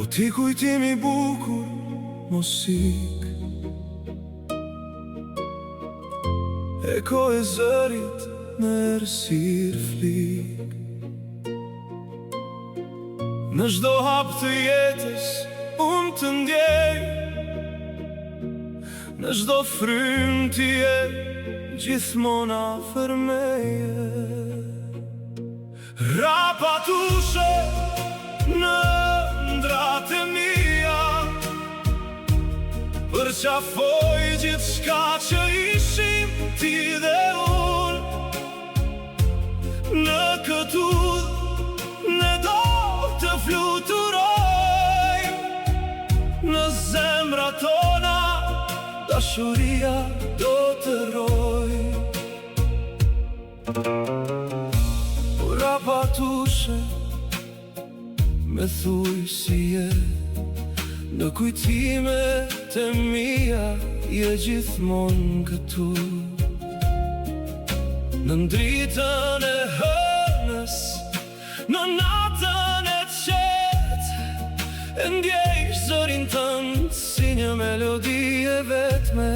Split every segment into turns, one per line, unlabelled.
ti kujtimi bukur mos ik, eko e zërit në errësir flik. Në çdo hap të jetës unë të ndjej, në çdo frym ti je gjithmonë afër meje. Rapatushe në ndrat e mia, përqafoj gjithçka që ishim ti dhe unë. Në këtë udhë ne do të fluturojmë, në zemrat tona dashuria do të rojë. Rapatushe, me thuj si je, në kujtimet e mia je gjithmonë këtu. Në ndritën e hënës, në natën e qetë, e ndjej zërin tënd si një melodi e vetme.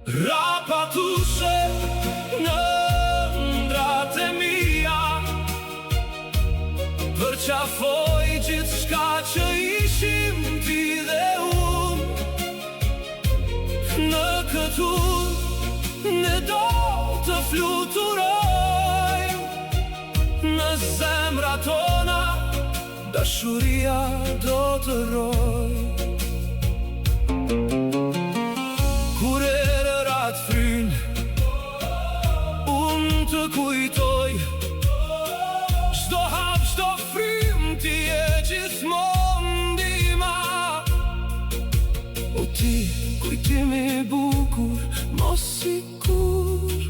Rapatushe në ndrat e mia, përqafoj gjithçka që ishim ti dhe unë. Në këtë udhë ne do të fluturojmë, në zemrat tona dashuria do të rojë. Kur erërat fryn, unë të kujtoj, çdo hap, çdo frym ti je gjithmonë ndihma. O ti, kujtimi bukur mos ikur,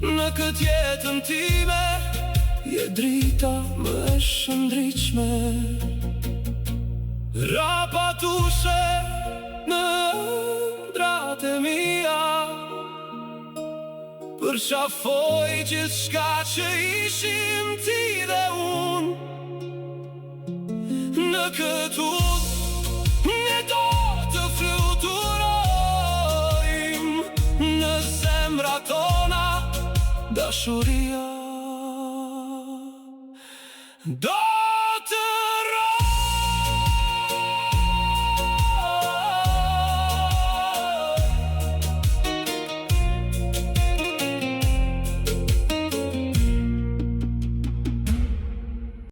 në këtë jetën time je drita më e shëndritshme. Rapatushe në ndrat e mia, përqafoj gjithçka që ishim ti dhe unë. Në këtë udhë ne do të fluturojmë, në zemrat tona dashuria do